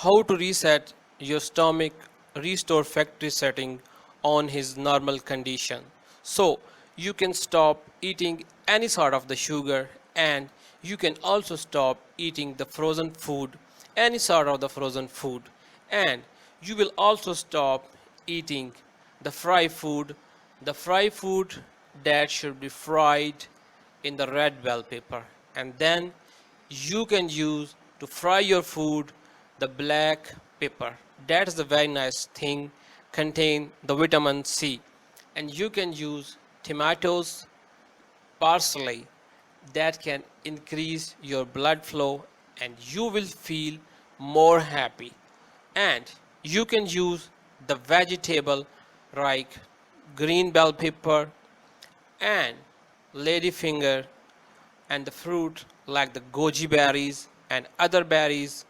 how to reset your stomach, restore factory setting on his normal condition. So you can stop eating any sort of the sugar, and you can also stop eating the frozen food, any sort of the frozen food, and you will also stop eating the fry food that should be fried in the red bell pepper. And then you can use to fry your food the black pepper. That is the very nice thing, contain the vitamin C. And you can use tomatoes, parsley, that can increase your blood flow, and you will feel more happy. And you can use the vegetable like green bell pepper and ladyfinger, and the fruit like the goji berries and other berries,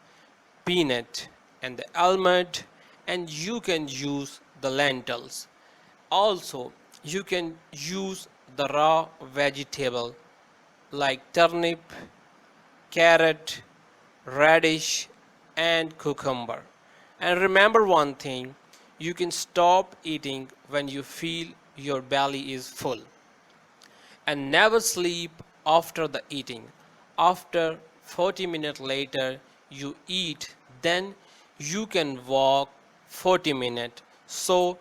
peanut and the almond, and you can use the lentils. Also, you can use the raw vegetable like turnip, carrot, radish, and cucumber. And remember one thing, you can stop eating when you feel your belly is full. And never sleep after the eating. After 40 minutes later you eat, then you can walk 40 minutes. So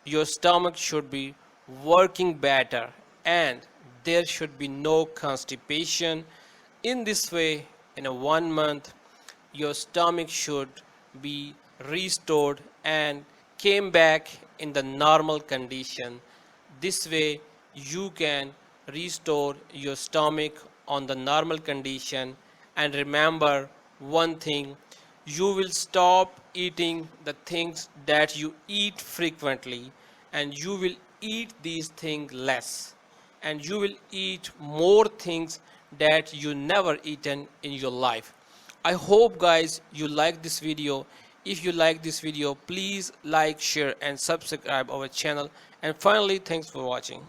your stomach should be working better, and there should be no constipation. In this way, in a 1 month, your stomach should be restored and came back in the normal condition. This way you can restore your stomach on the normal condition. And remember one thing, you will stop eating the things that you eat frequently, and you will eat these things less, and you will eat more things that you never eaten in your life. I hope guys you like this video. If you like this video, please like, share and subscribe our channel. And finally, thanks for watching.